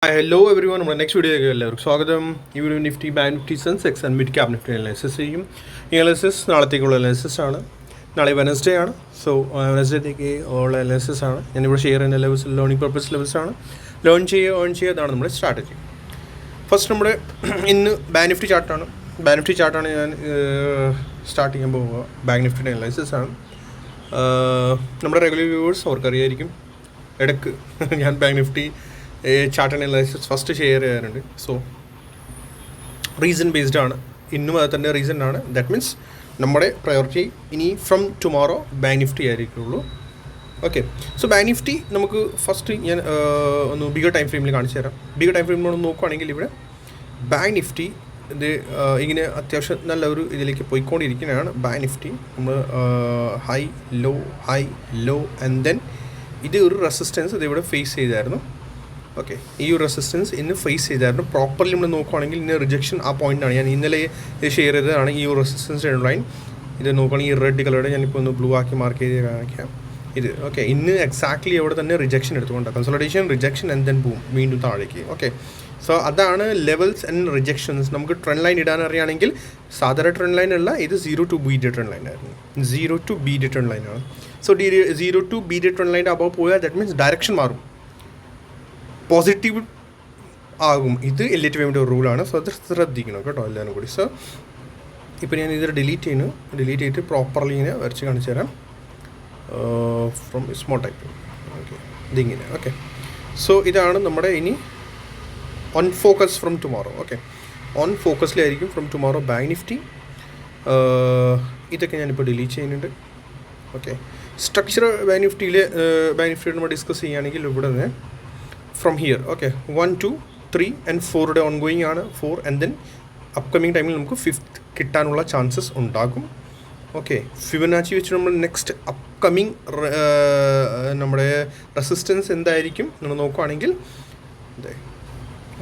Hello everyone, നമ്മുടെ next വീഡിയോയിലേക്ക് എല്ലാവർക്കും സ്വാഗതം. ഈ video Nifty bank Nifty Sensex and mid cap Nifty analysis ചെയ്യും. ഈ അനാലിസിസ് നാളത്തേക്കുള്ള അനാലിസിസ് ആണ്. നാളെ വെനസ്ഡേ ആണ്. സോ വെനസ്ഡേത്തേക്ക് ഉള്ള അനാലിസിസ് ആണ്. ഞാനിവിടെ ഷെയർ ചെയ്യുന്ന ലെവൽസ് ലേണിംഗ് പർപ്പസ് ലെവൽസ് ആണ്. ലേൺ ചെയ്യുക അതാണ് നമ്മുടെ സ്ട്രാറ്റജി. ഫസ്റ്റ് നമ്മുടെ ഇന്ന് ബാങ്ക് നിഫ്റ്റി ചാർട്ടാണ്. ബാങ്ക് നിഫ്റ്റി ചാർട്ടാണ് ഞാൻ സ്റ്റാർട്ട് ചെയ്യാൻ പോവുക. ബാങ്ക് നിഫ്റ്റിയുടെ അനാലിസിസ് ആണ്. നമ്മുടെ റെഗുലർ വ്യൂവേഴ്സ് അവർക്കറിയായിരിക്കും, ഇടയ്ക്ക് ഞാൻ bank Nifty chart analysis first share ചെയ്യാറുണ്ട്. സോ റീസൺ ബേസ്ഡ് ആണ്. ഇന്നും അത് തന്നെ റീസൺ ആണ്. ദാറ്റ് മീൻസ് നമ്മുടെ പ്രയോറിറ്റി ഇനി ഫ്രം ടുമോറോ ബാങ്ക് നിഫ്റ്റി ആയിരിക്കുള്ളൂ. ഓക്കെ, സോ ബാങ്ക് നിഫ്റ്റി നമുക്ക് ഫസ്റ്റ് ഞാൻ ഒന്ന് ബിഗർ ടൈം ഫ്രെയിമിൽ കാണിച്ചു തരാം. ബിഗർ ടൈം ഫ്രെയിമിൽ നോക്കുകയാണെങ്കിൽ ഇവിടെ ബാങ്ക് നിഫ്റ്റി ഇത് ഇങ്ങനെ അത്യാവശ്യം നല്ല ഒരു ഇതിലേക്ക് പോയിക്കൊണ്ടിരിക്കുന്നതാണ്. ബാങ്ക് നിഫ്റ്റി നമ്മൾ ഹൈ ലോ ആൻഡ് ദെൻ ഇത് ഒരു റെസിസ്റ്റൻസ് ഇതിവിടെ ഫേസ് ചെയ്തായിരുന്നു. ഓക്കെ, ഈ ഒരു റെസിസ്റ്റൻസ് ഇന്ന് ഫേസ് ചെയ്തായിരുന്നു. പ്രോപ്പർലി നമ്മൾ നോക്കുകയാണെങ്കിൽ ഇന്ന് റിജക്ഷൻ ആ പോയിൻ്റാണ്. ഞാൻ ഇന്നലെ ഷെയർ ചെയ്തതാണ് ഈ ഒരു റെസിസ്റ്റൻസ് ലൈൻ. ഇത് നോക്കുകയാണെങ്കിൽ ഈ റെഡ് കളറുടെ ഞാനിപ്പോൾ ഒന്ന് ബ്ലൂ ആക്കി മാർക്ക് ചെയ്ത് കാണിക്കാം. ഇത് ഓക്കെ, ഇന്ന് എക്സാക്ട്ലി അവിടെ തന്നെ റിജക്ഷൻ എടുത്തുകൊണ്ട് consolidation, rejection and then boom വീണ്ടും താഴേക്ക്. ഓക്കെ, സോ അതാണ് ലെവൽസ് ആൻഡ് റിജക്ഷൻസ്. നമുക്ക് ട്രെൻഡ് ലൈൻ ഇടാൻ അറിയുകയാണെങ്കിൽ സാധാരണ ട്രെൻഡ് ലൈൻ അല്ല, ഇത് 0 to BD ട്രെൻഡ് ലൈൻ ആയിരുന്നു. 0 to BD ട്രെൻഡ് ലൈനാണ്. സോ 0 to BD ട്രെൻഡ് ലൈൻ്റെ അബവ് പോയാൽ ദാറ്റ് മീൻസ് ഡയറക്ഷൻ മാറും, പോസിറ്റീവ് ആകും. ഇത് LTVയുടെ ഒരു റൂളാണ്. സോ അത് ശ്രദ്ധിക്കണം കേട്ടോ എല്ലാവരും കൂടി. സോ ഇപ്പോൾ ഞാൻ ഇത് ഡിലീറ്റ് ചെയ്തിട്ട് പ്രോപ്പർലി ഇങ്ങനെ വരച്ച് കാണിച്ചു തരാം. From small type. ഓക്കെ, ഇതിങ്ങനെ. ഓക്കെ, സോ ഇതാണ് നമ്മുടെ ഇനി on focus from tomorrow. Okay, on ഫോക്കസിലായിരിക്കും ഫ്രം ടുമോറോ ബാങ്ക് നിഫ്റ്റി. ഇതൊക്കെ ഞാനിപ്പോൾ ഡിലീറ്റ് ചെയ്യുന്നുണ്ട്. ഓക്കെ, സ്ട്രക്ചർ ബാങ്ക് നിഫ്റ്റിയിൽ നമ്മൾ ഡിസ്കസ് ചെയ്യുകയാണെങ്കിൽ ഇവിടെ നിന്ന് from here. Okay, 1 2 3 and 4 ongoing ആണ്. 4 ആൻഡ് ദെൻ അപ്കമിങ് ടൈമിൽ നമുക്ക് 5th കിട്ടാനുള്ള ചാൻസസ് ഉണ്ടാകും. ഓക്കെ, ഫിബൊനാച്ചി വെച്ച് നമ്മൾ നെക്സ്റ്റ് അപ്കമിങ് നമ്മുടെ റെസിസ്റ്റൻസ് എന്തായിരിക്കും നമ്മൾ നോക്കുകയാണെങ്കിൽ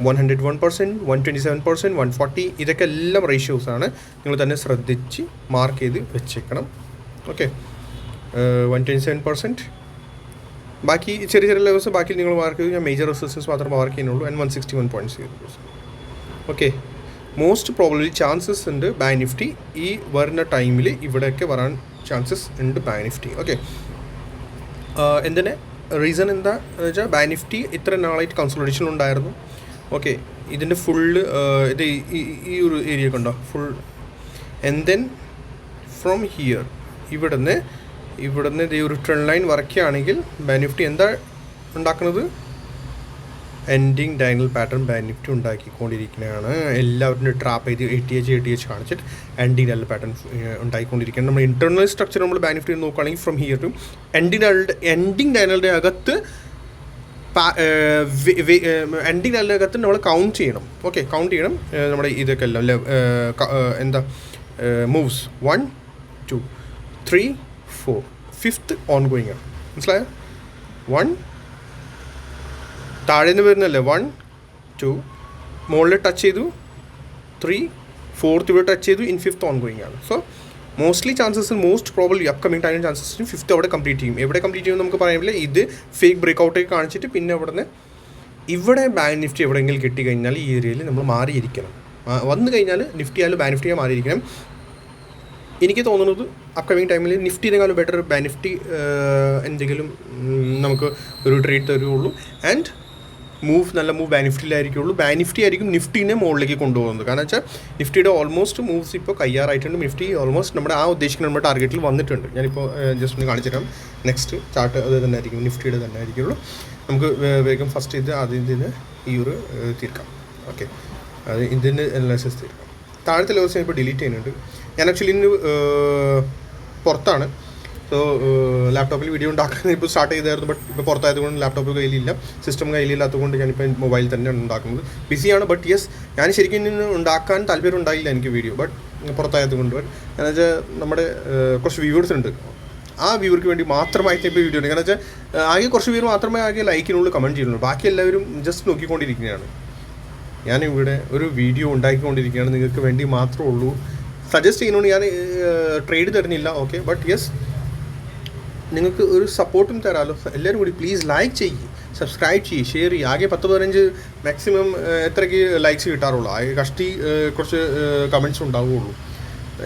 101%, 127%, 140 ഇതൊക്കെ എല്ലാം റേഷ്യോസാണ്. നിങ്ങൾ തന്നെ ശ്രദ്ധിച്ച് മാർക്ക് ചെയ്ത് വെച്ചേക്കണം. ഓക്കെ, 127%. ബാക്കി ചെറിയ ലെവൽസ് ബാക്കി നിങ്ങൾ മാർക്ക് ചെയ്തു. ഞാൻ മേജർ റെസിസ്റ്റൻസ് മാത്രം മാർക്ക് ചെയ്യുന്നുള്ളൂ. And 161.0%. Okay, most probably chances ഉണ്ട് ബാങ്ക് നിഫ്റ്റി ഈ വരുന്ന ടൈമിൽ ഇവിടെയൊക്കെ വരാൻ ചാൻസസ് ഉണ്ട് ബാങ്ക് നിഫ്റ്റി. ഓക്കെ, എന്തിന് റീസൺ എന്താ വെച്ചാൽ ബാങ്ക് നിഫ്റ്റി ഇത്ര നാളായിട്ട് കൺസോളിഡേഷൻ ഉണ്ടായിരുന്നു. ഓക്കെ, ഇതിൻ്റെ ഫുള്ള് ഇത് ഈ ഒരു ഏരിയ കണ്ടോ full. And then from here ഇവിടുന്ന് ഇത് ഒരു ട്രെൻഡ് ലൈൻ വരയ്ക്കുകയാണെങ്കിൽ ബാങ്ക് നിഫ്റ്റി എന്താ ഉണ്ടാക്കുന്നത്? Ending diagonal pattern bank Nifty ഉണ്ടാക്കിക്കൊണ്ടിരിക്കുന്നതാണ്. എല്ലാവരും ട്രാപ്പ് ചെയ്ത് 80H കാണിച്ചിട്ട് എൻഡിങ് ഡയഗണൽ പാറ്റേൺ ഉണ്ടാക്കിക്കൊണ്ടിരിക്കുകയാണ്. നമ്മൾ ഇൻറ്റർണൽ സ്ട്രക്ചർ നമ്മൾ ബാങ്ക് നിഫ്റ്റി നോക്കുകയാണെങ്കിൽ ഫ്രം ഹിയർ ടു എൻഡിങ് ഡയഗണലിൻ്റെ അകത്ത് എൻഡിങ് ഡയഗണലിൻ്റെ അകത്ത് നമ്മൾ കൗണ്ട് ചെയ്യണം. ഓക്കെ, കൗണ്ട് ചെയ്യണം നമ്മുടെ ഇതൊക്കെ എല്ലാം എന്താ മൂവ്സ് 1 2 3 4 5th ഓൺഗോയിങ് ആണ്. മനസ്സിലായോ? 1 താഴെ നിന്ന് വരുന്നല്ലേ 1 2 മുകളിൽ ടച്ച് ചെയ്തു 3 4th ഇവിടെ ടച്ച് ചെയ്തു. 5th ഓൺഗോയിങ് ആണ്. So mostly most probably upcoming time ചാൻസസിന് 5th അവിടെ കംപ്ലീറ്റ് ചെയ്യും. എവിടെ കംപ്ലീറ്റ് ചെയ്യും നമുക്ക് പറയാൻ പറ്റില്ല. ഇത് ഫേക്ക് ബ്രേക്ക്ഔട്ടൊക്കെ കാണിച്ചിട്ട് പിന്നെ ഇവിടെ ബാങ്ക് നിഫ്റ്റി എവിടെയെങ്കിലും കിട്ടിക്കഴിഞ്ഞാൽ ഈ ഏരിയയിൽ നമ്മൾ മാറിയിരിക്കണം. വന്നു കഴിഞ്ഞാൽ നിഫ്റ്റി ആയാലും ബാങ്ക് നിഫ്റ്റിയെ മാറിയിരിക്കണം. എനിക്ക് തോന്നുന്നത് അപ്കമിങ് ടൈമിൽ നിഫ്റ്റിനേക്കാളും ബെറ്റർ ബാങ്ക് നിഫ്റ്റി എന്തെങ്കിലും നമുക്ക് ഒരു ട്രേഡ് തരുള്ളൂ. ആൻഡ് നല്ല മൂവ് ബാങ്ക് നിഫ്റ്റിയിലായിരിക്കുള്ളൂ. ബാങ്ക് നിഫ്റ്റി ആയിരിക്കും നിഫ്റ്റിനെ മുകളിലേക്ക് കൊണ്ടുപോകുന്നത്. കാരണം വെച്ചാൽ നിഫ്റ്റിയുടെ ഓൾമോസ്റ്റ് മൂവ്സ് ഇപ്പോൾ കയ്യാറായിട്ടുണ്ട്. നിഫ്റ്റി ഓൾമോസ്റ്റ് നമ്മുടെ ഉദ്ദേശിക്കുന്ന നമ്മുടെ ടാർഗറ്റിൽ വന്നിട്ടുണ്ട്. ഞാനിപ്പോൾ ജസ്റ്റ് ഒന്ന് കാണിച്ചു തരാം. നെക്സ്റ്റ് ചാർട്ട് അത് തന്നെ ആയിരിക്കും, നിഫ്റ്റിയുടെ തന്നെ ആയിരിക്കുള്ളൂ. നമുക്ക് വേഗം ഫസ്റ്റ് ഇതിന് ഈ ഒരു തീർക്കാം. ഓക്കെ, അത് ഇതിൻ്റെ അനാലിസിസ് തീർക്കാം. താഴത്തെ ലെവൽസ് ഞാൻ ഇപ്പോൾ ഡിലീറ്റ് ചെയ്യുന്നുണ്ട്. ഞാൻ ആക്ച്വലി ഇന്ന് പുറത്താണ്. സോ ലാപ്ടോപ്പിൽ വീഡിയോ ഉണ്ടാക്കാൻ ഇപ്പോൾ സ്റ്റാർട്ട് ചെയ്തായിരുന്നു. ബട്ട് ഇപ്പോൾ പുറത്തായതുകൊണ്ട് ലാപ്ടോപ്പ് കയ്യിലില്ല, സിസ്റ്റം കയ്യിലില്ലാത്തതുകൊണ്ട് ഞാനിപ്പോൾ മൊബൈൽ തന്നെയാണ് ഉണ്ടാക്കുന്നത്. ബിസിയാണ്. ബട്ട് യെസ്, ഞാൻ ശരിക്കും ഇന്ന് ഉണ്ടാക്കാൻ താല്പര്യം ഉണ്ടായില്ല എനിക്ക് വീഡിയോ. ബട്ട് പുറത്തായതുകൊണ്ട് കാരണം വെച്ചാൽ നമ്മുടെ കുറച്ച് വ്യൂവേഴ്സ് ഉണ്ട്. ആ വ്യൂവർക്ക് വേണ്ടി മാത്രമായിട്ട് ഇപ്പോൾ വീഡിയോ ഉണ്ട്. കാരണം വെച്ചാൽ ആകെ കുറച്ച് വ്യൂവർ മാത്രമേ ആകെ ലൈക്കിനുള്ളിൽ കമൻറ്റ് ചെയ്യുന്നുള്ളൂ. ബാക്കി എല്ലാവരും ജസ്റ്റ് നോക്കിക്കൊണ്ടിരിക്കുകയാണ്. ഞാനിവിടെ ഒരു വീഡിയോ ഉണ്ടാക്കിക്കൊണ്ടിരിക്കുകയാണ്, നിങ്ങൾക്ക് വേണ്ടി മാത്രമേ ഉള്ളൂ. സജസ്റ്റ് ചെയ്യുന്നതുകൊണ്ട് ഞാൻ ട്രേഡ് തരുന്നില്ല. ഓക്കെ, ബട്ട് യെസ് നിങ്ങൾക്ക് ഒരു സപ്പോർട്ടും തരാമല്ലോ. എല്ലാവരും കൂടി പ്ലീസ് ലൈക്ക് ചെയ്യ്, സബ്സ്ക്രൈബ് ചെയ്യ്, ഷെയർ ചെയ്യ്. ആകെ 10-15 മാക്സിമം എത്രയ്ക്ക് ലൈക്സ് കിട്ടാറുള്ളൂ, ആകെ കഷ്ടി കുറച്ച് കമൻറ്റ്സ് ഉണ്ടാവുകയുള്ളൂ.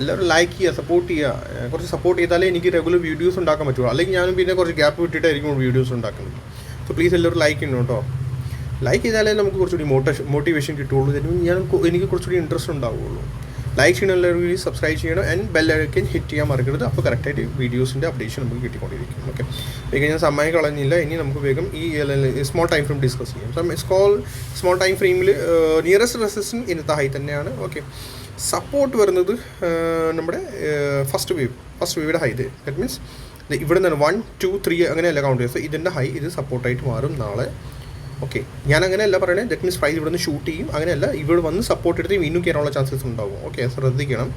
എല്ലാവരും ലൈക്ക് ചെയ്യുക, സപ്പോർട്ട് ചെയ്യുക. കുറച്ച് സപ്പോർട്ട് ചെയ്താലേ എനിക്ക് റെഗുലർ വീഡിയോസ് ഉണ്ടാക്കാൻ പറ്റുള്ളൂ. അല്ലെങ്കിൽ ഞാനും പിന്നെ കുറച്ച് ഗ്യാപ്പ് വിട്ടിട്ടായിരിക്കും വീഡിയോസ് ഉണ്ടാക്കുന്നത്. സോ പ്ലീസ് എല്ലാവരും ലൈക്ക് ചെയ്യണം കേട്ടോ. ലൈക്ക് ചെയ്താലേ നമുക്ക് കുറച്ചുകൂടി മോട്ടിവേഷൻ കിട്ടുകയുള്ളൂ. എനിക്ക് കുറച്ചുകൂടി ഇൻട്രസ്റ്റ് ഉണ്ടാവുകയുള്ളൂ. ലൈക്ക് ചെയ്യണം, എല്ലാവരും സബ്സ്ക്രൈബ് ചെയ്യണം, ആൻഡ് ബെല്ലൈക്കൻ ഹിറ്റ് ചെയ്യാൻ മറക്കരുത്. അപ്പോൾ കറക്റ്റായിട്ട് വീഡിയോസിൻ്റെ അപ്ഡേഷൻ നമുക്ക് കിട്ടിക്കൊണ്ടിരിക്കും. ഓക്കെ, വേഗം ഞാൻ സമയം കളഞ്ഞില്ല. ഇനി നമുക്ക് വേഗം ഈ സ്മോൾ ടൈം ഫ്രെയിം ഡിസ്കസ് ചെയ്യാം. സ്മോൾ ടൈം ഫ്രെയിമിൽ നിയറസ്റ്റ് റെസിസ്റ്റൻസ് ഇന്നത്തെ ഹൈ തന്നെയാണ്. ഓക്കെ, സപ്പോർട്ട് വരുന്നത് നമ്മുടെ ഫസ്റ്റ് വേവിയുടെ ഹൈ. ദാറ്റ് മീൻസ് ഇവിടെ നിന്നാണ് 1, 2, 3 അങ്ങനെയല്ല കൗണ്ട് ചെയ്യുക. ഇതിൻ്റെ ഹൈ ഇത് സപ്പോർട്ടായിട്ട് മാറും നാളെ. ഓക്കെ, ഞാൻ അങ്ങനെയല്ല പറയണേ. ദാറ്റ് മീൻസ് പ്രൈസ് ഇവിടെ നിന്ന് ഷൂട്ട് ചെയ്യും, അങ്ങനെയല്ല, ഇവിടെ വന്ന് സപ്പോർട്ട് എടുത്ത് വീണ്ടും കയറാനുള്ള ചാൻസസ് ഉണ്ടാവും. ഓക്കെ, ശ്രദ്ധിക്കണം.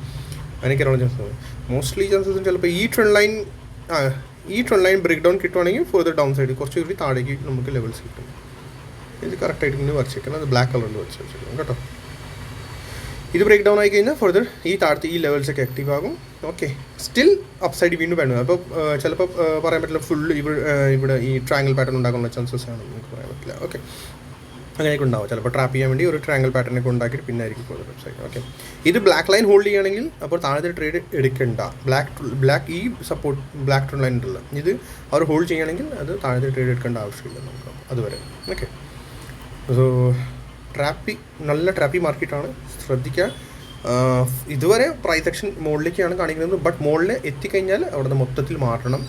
അങ്ങനെ കയറാനുള്ള ചാൻസസ് മോസ്റ്റ്ലി ചാൻസസ് ചിലപ്പോൾ ഈ ട്രെൻഡ് ലൈൻ ബ്രേക്ക് ഡൗൺ കിട്ടുവാണെങ്കിൽ ഫോർദർ ഡൗൺ സൈഡ് കുറച്ച് കൂടി താഴേക്ക് നമുക്ക് ലെവൽസ് കിട്ടും. ഇത് കറക്റ്റായിട്ട് ഇങ്ങനെ വരച്ചേക്കണം. അത് ബ്ലാക്ക് കളറിൽ വരച്ച് വെച്ചേക്കണം കേട്ടോ. ഇത് ബ്രേക്ക് ഡൗൺ ആയി കഴിഞ്ഞാൽ ഫർദർ ഈ താഴത്തെ ഈ ലെവൽസൊക്കെ ആക്റ്റീവ് ആകും. ഓക്കെ, സ്റ്റിൽ അപ്സൈഡ് വീണ്ടും വേണം. അപ്പോൾ ചിലപ്പോൾ പറയാൻ പറ്റില്ല, ഫുള്ള് ഇവിടെ ഈ ട്രയാങ്കിൾ പാറ്റേൺ ഉണ്ടാക്കാനുള്ള ചാൻസസ് ആണ്, നമുക്ക് പറയാൻ പറ്റില്ല. ഓക്കെ, അങ്ങനെയൊക്കെ ഉണ്ടാവും. ചിലപ്പോൾ ട്രാപ്പ് ചെയ്യാൻ വേണ്ടി ഒരു ട്രയാങ്കിൾ പാറ്റേണൊക്കെ ഉണ്ടാക്കിയിട്ട് പിന്നെ ആയിരിക്കും ഫർദർ അപ്സൈഡ്. ഓക്കെ, ഇത് ബ്ലാക്ക് ലൈൻ ഹോൾഡ് ചെയ്യുകയാണെങ്കിൽ അപ്പോൾ താഴത്തെ ട്രേഡ് എടുക്കണ്ട. ഈ സപ്പോർട്ട് ബ്ലാക്ക് ട്രെൻഡ് ലൈൻ ഉണ്ടല്ലോ, ഇത് അവർ ഹോൾഡ് ചെയ്യുകയാണെങ്കിൽ അത് താഴത്തെ ട്രേഡ് എടുക്കേണ്ട ആവശ്യമില്ല നമുക്ക് അതുവരെ. ഓക്കെ, സോ നല്ല ട്രാപ്പി മാർക്കറ്റാണ്, ശ്രദ്ധിക്കുക. ഇതുവരെ പ്രൈസ് ആക്ഷൻ മുകളിലേക്കാണ് കാണിക്കുന്നത്, ബട്ട് മുകളിൽ എത്തിക്കഴിഞ്ഞാൽ അവിടുന്ന് മൊത്തത്തിൽ മാറണം.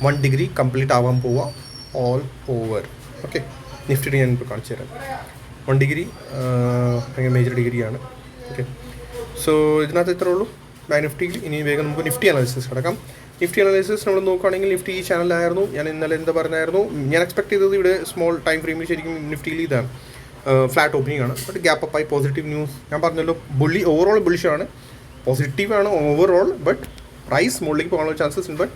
1 ഡിഗ്രി കംപ്ലീറ്റ് ആവാൻ പോവുക ഓൾ ഓവർ. ഓക്കെ, നിഫ്റ്റി ഞാൻ ഇപ്പോൾ കാണിച്ചു തരാം. 1 ഡിഗ്രി ഭയങ്കര മേജർ ഡിഗ്രിയാണ്. ഓക്കെ, സോ ഇതിനകത്ത് ഇത്രേ ഉള്ളൂ ബാങ്ക് നിഫ്റ്റിയിൽ. ഇനി വേഗം നമുക്ക് നിഫ്റ്റി അനാലിസിസ് കിടക്കാം. നിഫ്റ്റി അനാലിസിസ് നമ്മൾ നോക്കുകയാണെങ്കിൽ നിഫ്റ്റി ഈ ചാനലായിരുന്നു. ഞാൻ ഇന്നലെ എന്താ പറഞ്ഞായിരുന്നു, ഞാൻ എക്സ്പെക്ട് ചെയ്തത് ഇവിടെ സ്മോൾ ടൈം ഫ്രെയിമിൽ ശരിക്കും നിഫ്റ്റിയിൽ ഇതാണ് ഫ്ലാറ്റ് ഓപ്പണിംഗ് ആണ്. ബട്ട് ഗ്യാപ്പ് അപ്പ് ആയി പോസിറ്റീവ് ന്യൂസ്. ഞാൻ പറഞ്ഞല്ലോ ഓവറോൾ ബുള്ളിഷാണ്, പോസിറ്റീവാണ് ഓവറോൾ. ബട്ട് പ്രൈസ് മുകളിലേക്ക് പോകാനുള്ള ചാൻസസ് ഉണ്ട്, ബട്ട്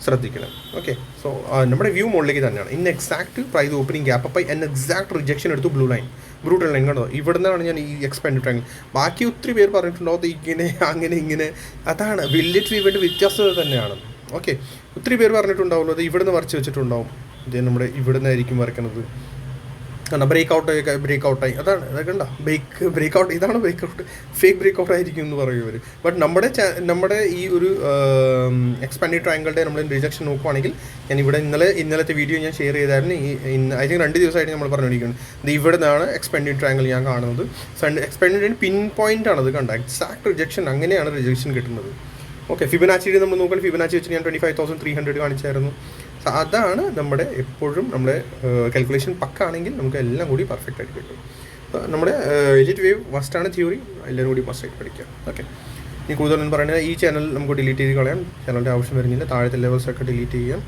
ശ്രദ്ധിക്കണം. ഓക്കെ, സോ നമ്മുടെ വ്യൂ മുകളിലേക്ക് തന്നെയാണ്. In exact price opening gap up ആയി എൻ എക്സാക്ട് റിജക്ഷൻ എടുത്തു ബ്രൂട്ടൽ ലൈൻ കണ്ടോ. ഇവിടെ നിന്നാണ് ഞാൻ ഈ എക്സ്പാൻഡ് ട്രാങ്കിൾ. ബാക്കി ഒത്തിരി പേര് പറഞ്ഞിട്ടുണ്ടാവും ഇങ്ങനെ അങ്ങനെ ഇങ്ങനെ. അതാണ് വില്ലേജ് വീവിൻ്റെ വ്യത്യാസത തന്നെയാണ്. ഓക്കെ, ഒത്തിരി പേര് പറഞ്ഞിട്ടുണ്ടാവുമല്ലോ, അത് ഇവിടെ നിന്ന് വരച്ച് വെച്ചിട്ടുണ്ടാവും. ഇത് നമ്മുടെ ഇവിടെ നിന്നായിരിക്കും വരയ്ക്കുന്നത്. കാരണം ബ്രേക്ക് ഔട്ടായി. അതാണ് അതൊക്കെ ഉണ്ടോ ബ്രേക്ക് ഔട്ട്. ഇതാണ് ഫേക്ക് ബ്രേക്ക് ഔട്ട് ആയിരിക്കും എന്ന് പറയും ഇവർ. ബട്ട് നമ്മുടെ ഈ ഒരു എക്സ്പാൻഡ് ട്രയാങ്കിളുടെ നമ്മൾ റിജക്ഷൻ നോക്കുവാണെങ്കിൽ, ഞാൻ ഇവിടെ ഇന്നലത്തെ വീഡിയോ ഞാൻ ഷെയർ ചെയ്തായിരുന്നു. ഐ തിങ്ക് 2 ദിവസമായിട്ട് നമ്മൾ പറഞ്ഞുകൊണ്ടിരിക്കുന്നത്. ഇത് ഇവിടെ നിന്നാണ് എക്സ്പാൻഡ് ട്രയാങ്കിൾ ഞാൻ കാണുന്നത്. എക്സ്പാൻഡ് പിൻ പോയിന്റ് ആണ് അത് കണ്ട. എക്സാക്ട് റിജക്ഷൻ, അങ്ങനെയാണ് റിജക്ഷൻ കിട്ടുന്നത്. ഓക്കെ, ഫിബനാച്ചിയുടെ നമ്മൾ നോക്കുകയാണെങ്കിൽ ഫിബനാച്ചി വെച്ച് ഞാൻ 25,300 കാണിച്ചായിരുന്നു. അതാണ് നമ്മുടെ എപ്പോഴും നമ്മുടെ കാൽക്കുലേഷൻ പക്കാണെങ്കിൽ നമുക്ക് എല്ലാം കൂടി പെർഫെക്റ്റ് ആയിട്ട് കിട്ടും. നമ്മുടെ എലിറ്റ് വേവ് മസ്റ്റാണ് തിയറി, എല്ലാവരും കൂടി മസ്റ്റായിട്ട് പഠിക്കാം. ഓക്കെ, ഇനി കൂടുതലൊന്നും പറയുന്നത് ഈ ചാനൽ നമുക്ക് ഡിലീറ്റ് ചെയ്ത് കളയാം. ചാനലിൻ്റെ ആവശ്യം വരുന്നില്ല. താഴത്തെ ലെവൽസൊക്കെ ഡിലീറ്റ് ചെയ്യാം.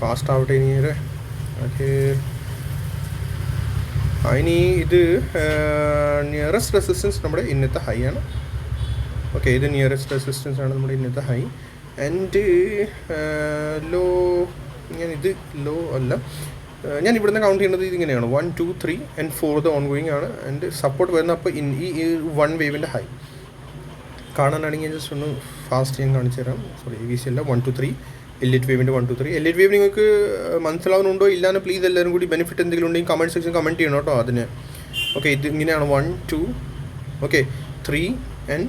ഫാസ്റ്റ് ആവട്ടെ ഇനി. ഓക്കെ, ഇനി ഇത് നിയറസ്റ്റ് റെസിസ്റ്റൻസ് നമ്മുടെ ഇന്നത്തെ ഹൈ ആണ്. ഓക്കെ, ഇത് നിയറസ്റ്റ് റെസിസ്റ്റൻസ് ആണ് നമ്മുടെ ഇന്നത്തെ ഹൈ. ആൻഡ് ലോ, ഇത് ലോ അല്ല, ഞാൻ ഇവിടുന്ന് കൗണ്ട് ചെയ്യുന്നത് ഇതിങ്ങനെയാണ്. 1, 2, 3 ആൻഡ് 4 ഓൺ ഗോയിങ് ആണ്. ആൻഡ് സപ്പോർട്ട് വരുന്ന അപ്പോൾ ഈ 1 വേവിൻ്റെ ഹൈ കാണാനാണെങ്കിൽ ജസ്റ്റ് ഒന്ന് ഫാസ്റ്റ് ഞാൻ കാണിച്ചു തരാം. സോറി, AVC അല്ല, 1, 2, 3 എലിറ്റ് വേവിൻ്റെ 1, 2, 3. എലിറ്റ് വേവ് നിങ്ങൾക്ക് മനസ്സിലാവുന്നുണ്ടോ ഇല്ലാന്ന് പ്ലീസ് എല്ലാവരും കൂടി ബെനിഫിറ്റ് എന്തെങ്കിലും ഉണ്ടെങ്കിൽ കമൻറ്റ് സെക്ഷൻ കമൻറ്റ് ചെയ്യണം കേട്ടോ അതിന്. ഓക്കെ, ഇത് ഇങ്ങനെയാണ് 1, 2, ഓക്കെ 3 ആൻഡ്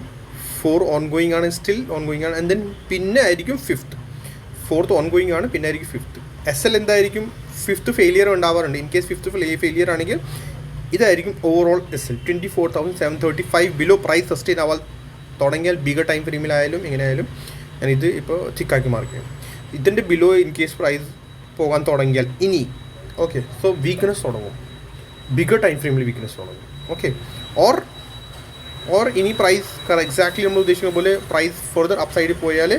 4 ഓൺ ഗോയിങ് ആണ്, സ്റ്റിൽ ഓൺ ഗോയിങ് ആണ്. ആൻഡ് ദെൻ പിന്നെ ആയിരിക്കും 4th ഓൺ ഗോയിങ് ആണ്, പിന്നെ ആയിരിക്കും 5th. SL എന്തായിരിക്കും 5th ഫെയിലിയർ ഉണ്ടാവാറുണ്ട്. ഇൻ കേസ് 5th ഫെയിലിയർ ആണെങ്കിൽ ഇതായിരിക്കും overall SL 24,735 below price sustain ആവാൻ തുടങ്ങിയാൽ ബിഗർ ടൈം ഫ്രെയിമിലായാലും എങ്ങനെയായാലും ഞാൻ ഇത് ഇപ്പോൾ തിക്കാക്കി മാർക്ക് ചെയ്യും. ഇതിൻ്റെ ബിലോ ഇൻ കേസ് പ്രൈസ് പോകാൻ തുടങ്ങിയാൽ ഇനി ഓക്കെ, സോ വീക്ക്നെസ് തുടങ്ങും, ബിഗർ ടൈം ഫ്രെയിമിൽ വീക്ക്നെസ് തുടങ്ങും. ഓക്കെ, ഓർ ഇനി പ്രൈസ് എക്സാക്ട്ലി നമ്മൾ ഉദ്ദേശിക്കുന്ന പോലെ പ്രൈസ് ഫർദർ അപ്പ് സൈഡിൽ പോയാൽ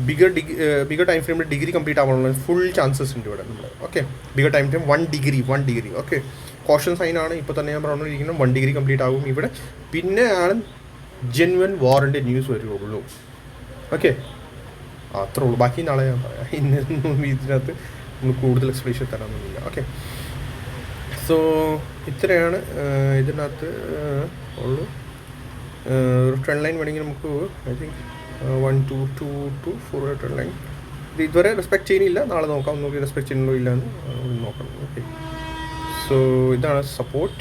ബിഗർ ടൈം ഫ്രെയിമിൽ ഡിഗ്രി കംപ്ലീറ്റ് ആവാനുള്ള ഫുൾ ചാൻസസ് ഉണ്ട് ഇവിടെ നമ്മുടെ. Okay, bigger time frame 1 degree. Okay, caution സൈനാണ് ഇപ്പോൾ തന്നെ ഞാൻ പറഞ്ഞുകൊണ്ടിരിക്കുന്നത്. 1 ഡിഗ്രി കംപ്ലീറ്റ് ആകും ഇവിടെ. പിന്നെയാണ് ജെന്വൻ വാറിൻ്റെ ന്യൂസ് വരുള്ളൂ. ഓക്കെ, അത്രേ ഉള്ളൂ. ബാക്കി നാളെ ഞാൻ പറയാം. ഇന്നൊന്നും ഇതിനകത്ത് നമ്മൾ കൂടുതൽ എക്സ്പ്ലേഷൻ തരാനൊന്നുമില്ല. ഓക്കെ, സോ ഇത്രയാണ് ഇതിനകത്ത് ഉള്ളൂ. ഒരു ട്രെൻഡ് ലൈൻ വേണമെങ്കിൽ നമുക്ക് ഐ തിങ്ക് 1, 2, 2, 2, 4 ട്രെൻഡ് ലൈൻ ഇത് ഇതുവരെ റെസ്പെക്ട് ചെയ്യുന്നില്ല, നാളെ നോക്കാം, നോക്കി റെസ്പെക്ട് ചെയ്യുന്നുണ്ടോ ഇല്ല എന്ന് നോക്കണം. ഓക്കെ, സോ ഇതാണ് സപ്പോർട്ട്.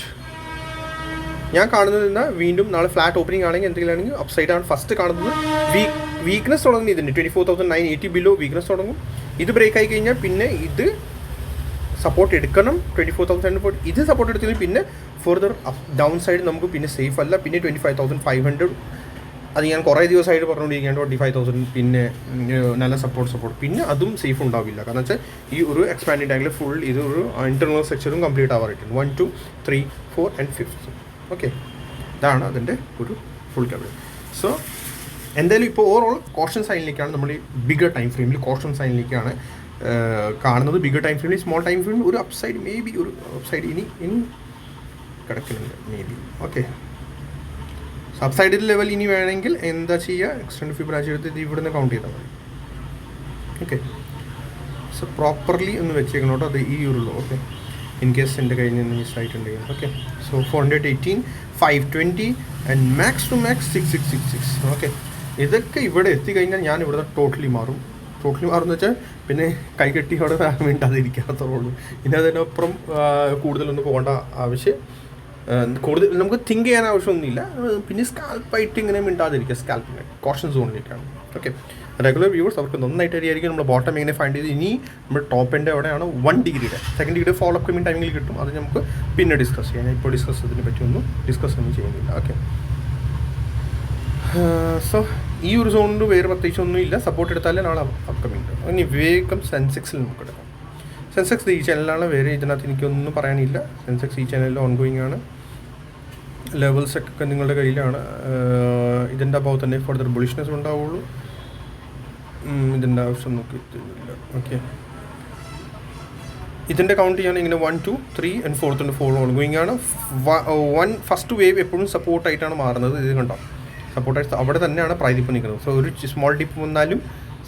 ഞാൻ കാണുന്നത് വീണ്ടും നാളെ ഫ്ലാറ്റ് ഓപ്പണിംഗ് ആണെങ്കിൽ എന്തെങ്കിലും ആണെങ്കിൽ അപ്പ് സൈഡ് ആണ് ഫസ്റ്റ് കാണുന്നത്. വീക്ക്നെസ് തുടങ്ങുന്നത് ഇതിൻ്റെ 24,980 ബിലോ വീക്ക്നെസ് തുടങ്ങും. ഇത് ബ്രേക്ക് ആയി കഴിഞ്ഞാൽ പിന്നെ ഇത് സപ്പോർട്ട് എടുക്കണം. 24,040 ഇത് സപ്പോർട്ട് എടുത്തില്ലെങ്കിൽ പിന്നെ ഫർദർ ഡൗൺ സൈഡ് നമുക്ക് പിന്നെ സേഫ് അല്ല. പിന്നെ 25,500 അത് ഞാൻ കുറേ ദിവസമായിട്ട് പറഞ്ഞുകൊണ്ടിരിക്കുകയാണ്. 25,000 പിന്നെ നല്ല സപ്പോർട്ട് പിന്നെ അതും സേഫ് ഉണ്ടാവില്ല. കാരണം വെച്ചാൽ ഈ ഒരു എക്സ്പാൻഡിങ് ടാങ്കിൽ ഫുൾ ഇത് ഒരു ഇൻറ്റർണൽ സ്ട്രക്ചറും കംപ്ലീറ്റ് ആവാറായിട്ടുണ്ട്. 1, 2, 3, 4 and 5. ഓക്കെ, ഇതാണ് അതിൻ്റെ ഒരു ഫുൾ കവറേജ്. സോ എന്തായാലും ഇപ്പോൾ ഓവറോൾ കോഷൻ സൈനിലേക്കാണ് നമ്മൾ ഈ ബിഗർ ടൈം ഫ്രെയിമിൽ കോഷൻ സൈനിലേക്കാണ് കാണുന്നത്. ബിഗർ ടൈം ഫ്രെയിമിൽ സ്മോൾ ടൈം ഫ്രെയിമിൽ ഒരു അപ്സൈഡ് മേ ബി ഒരു അപ്സൈഡ് ഇനി കിടക്കുന്നുണ്ട് മേ ബി. ഓക്കെ, സബ്സൈഡിൽ ലെവൽ ഇനി വേണമെങ്കിൽ എന്താ ചെയ്യുക, എക്സ്റ്റൻഡ് ഫിബൊനാച്ചി എടുത്ത് ഇത് ഇവിടെ നിന്ന് കൗണ്ട് ചെയ്താൽ മതി. ഓക്കെ, സോ പ്രോപ്പർലി ഒന്ന് വെച്ചേക്കണം കേട്ടോ, അത് ഈ ഒരു ഓക്കെ ഇൻ കേസ് എൻ്റെ കയ്യിൽ നിന്ന് മിസ്സായിട്ടുണ്ടെങ്കിൽ. Okay, so 418, 520 and max to max 6666. Okay, ഇതൊക്കെ ഇവിടെ എത്തിക്കഴിഞ്ഞാൽ ഞാൻ ഇവിടെ ടോട്ടലി മാറും. ടോട്ടലി മാറുമെന്ന് വെച്ചാൽ പിന്നെ കൈകെട്ടി അവിടെ മിണ്ടാതിരിക്കാത്തതുള്ളൂ. ഇനി അതിനപ്പുറം കൂടുതലൊന്നും പോകേണ്ട ആവശ്യം കൂടുതൽ നമുക്ക് തിങ്ക് ചെയ്യാൻ ആവശ്യമൊന്നുമില്ല. പിന്നെ സ്കാൽപ്പായിട്ട് ഇങ്ങനെ മിണ്ടാതിരിക്കുക, സ്കാൽപ്പിങ് കോഷൻ സോണിലേക്കാണ്. ഓക്കെ, റെഗുലർ വ്യൂവേഴ്സ് അവർക്ക് നന്നായിട്ട് അറിയായിരിക്കും നമ്മൾ ബോട്ടം എങ്ങനെ ഫൈൻഡ് ചെയ്ത്. ഇനി നമ്മൾ ടോപ്പ് എൻ്റെ എവിടെയാണ് 1 ഡിഗ്രിയുടെ 2nd degree follow up coming ടൈമിൽ കിട്ടും. അത് നമുക്ക് പിന്നെ ഡിസ്കസ് ചെയ്യാം. ഞാൻ ഇപ്പോൾ ഡിസ്കസ് ഇതിനെ പറ്റിയൊന്നും ഡിസ്കസ് ഒന്നും ചെയ്യുന്നില്ല. ഓക്കെ, സോ ഈ ഒരു സോണിൽ വേറെ പ്രത്യേകിച്ചൊന്നും ഇല്ല. സപ്പോർട്ട് എടുത്താലേ നാളെ അപ്കമിങ്. ഇനി വേഗം സെൻസെക്സിൽ നമുക്ക് എടുക്കാം. സെൻസെക്സ് ഈ ചാനലാണ്, വേറെ ഇതിനകത്ത് എനിക്കൊന്നും പറയാനില്ല. സെൻസെക്സ് ഈ ചാനലിൽ ഓൺഗോയിങ് ആണ്. ലെവൽസൊക്കെ നിങ്ങളുടെ കയ്യിലാണ്. ഇതിൻ്റെ അഭാവം തന്നെ ഫർദർ ബുളിഷ്നെസ് ഉണ്ടാവുള്ളൂ. ഇതിൻ്റെ ആവശ്യം നോക്കിയിട്ടില്ല. ഓക്കെ, ഇതിൻ്റെ കൗണ്ട് ചെയ്യാൻ ഇങ്ങനെ 1, 2, 3 and 4 ഓൺഗോയിങ് ആണ്. ഫസ്റ്റ് വേവ് എപ്പോഴും സപ്പോർട്ടായിട്ടാണ് മാറുന്നത്. ഇത് കണ്ടോ, സപ്പോർട്ടായിട്ട് അവിടെ തന്നെയാണ് പ്രൈസ് ഇപ്പോൾ നിൽക്കുന്നത്. സോ ഒരു സ്മോൾ ഡിപ്പ് വന്നാലും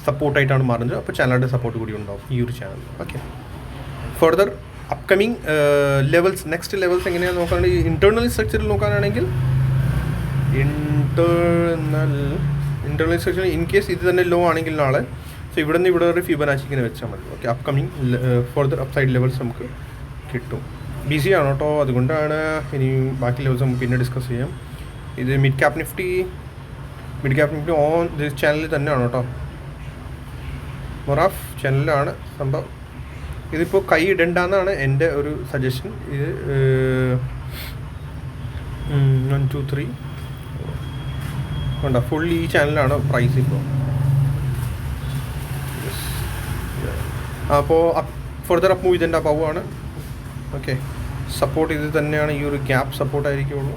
സപ്പോർട്ടായിട്ടാണ് മാറുന്നത്. അപ്പോൾ ചാനലിൻ്റെ സപ്പോർട്ട് കൂടി ഉണ്ടാവും ഈ ഒരു channel. Okay, further upcoming levels next levels എങ്ങനെയാണെന്ന് നോക്കുകയാണെങ്കിൽ ഇൻറ്റേർണൽ സ്ട്രക്ചറിൽ നോക്കാനാണെങ്കിൽ ഇൻറ്റേർണൽ സ്ട്രക്ചറിൽ ഇൻ കേസ് ഇത് തന്നെ ലോ ആണെങ്കിൽ നാളെ സോ ഇവിടെ നിന്ന് ഇവിടെ ഒരു ഫിബൊനാച്ചി ഇങ്ങനെ വെച്ചാൽ മതി. Okay, upcoming further upside levels നമുക്ക് കിട്ടും. ബിസി ആണ് കേട്ടോ, അതുകൊണ്ടാണ് ഇനി ബാക്കി ലെവൽസ് നമുക്ക് പിന്നെ ഡിസ്കസ് ചെയ്യാം. ഇത് mid cap Nifty on this ചാനലിൽ തന്നെയാണ് കേട്ടോ, മൊറാഫ് ചാനലിലാണ് സംഭവം. ഇതിപ്പോൾ കൈ ഇടണ്ടെന്നാണ് എൻ്റെ ഒരു സജഷൻ. ഇത് 1, 2, 3 വേണ്ട, ഫുൾ ഈ ചാനലാണ് പ്രൈസ് ഇപ്പോൾ. അപ്പോൾ ഫർദർ അപ്പ് മൂവ് ഇതിൻ്റെ അബവാണ്. ഓക്കെ, സപ്പോർട്ട് ഇത് തന്നെയാണ്, ഈ ഒരു ഗ്യാപ്പ് സപ്പോർട്ടായിരിക്കുള്ളൂ.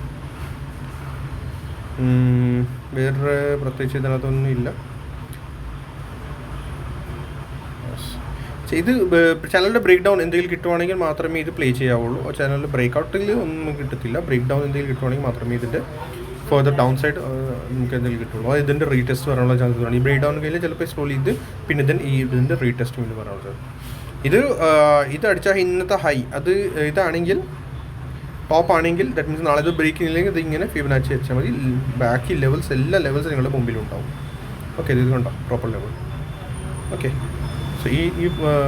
വേറെ പ്രത്യേകിച്ച് ഇതിനകത്തൊന്നും ഇല്ല. ഇത് ചാനലിൻ്റെ ബ്രേക്ക് ഡൗൺ എന്തെങ്കിലും കിട്ടുവാണെങ്കിൽ മാത്രമേ ഇത് പ്ലേ ചെയ്യാവുള്ളൂ. ചാനലിൽ ബ്രേക്ക് ഔട്ടിൽ ഒന്നും കിട്ടത്തില്ല. ബ്രേക്ക് ഡൗൺ എന്തെങ്കിലും കിട്ടുവാണെങ്കിൽ മാത്രമേ ഇതിൻ്റെ ഫർദർ ഡൗൺ സൈഡ് നമുക്ക് എന്തെങ്കിലും കിട്ടുള്ളൂ. അത് ഇതിൻ്റെ റീടെസ്റ്റ് വരാനുള്ള ചാൻസസ് ആണ്. ഈ ബ്രേക്ക് ഡൗൺ കഴിഞ്ഞാൽ ചിലപ്പോൾ സ്ലോലി ഇത് പിന്നെ ഇതിൻ്റെ റീടെസ്റ്റ് വേണ്ടി വരാനുള്ളത്. ഇത് അടിച്ചാൽ ഇന്നത്തെ ഹൈ അത് ഇതാണെങ്കിൽ ടോപ്പ് ആണെങ്കിൽ ദാറ്റ് മീൻസ് നാളെ ഇത് ബ്രേക്ക് ചെയ്യില്ലെങ്കിൽ ഇത് ഇങ്ങനെ ഫിബൊനാച്ചി വെച്ചാൽ മതി. ബാക്കി ലെവൽസ് എല്ലാ ലെവൽസ് നിങ്ങളുടെ മുമ്പിലുണ്ടാവും. ഓക്കെ, ഇത് കണ്ടോ പ്രോപ്പർ ലെവൽ. ഓക്കെ, സോ ഈ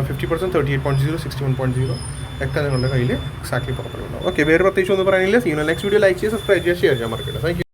50%, 38.0, 61.0 ഒക്കെ നിങ്ങളുടെ കയ്യിൽ എക്സാക്ട്ലി പ്രോപ്പർ ഉണ്ടാവും. ഓക്കെ, വേറെ പ്രത്യേകിച്ച് ഒന്നും പറയാനില്ല. സീനോ നെക്സ്റ്റ് വീഡിയോ ലൈക്ക് ചെയ്യുക, സബ്സ്ക്രൈബ് ചെയ്യുക, ഷെയർ ചെയ്യാൻ മറക്കരുത്. Thank you.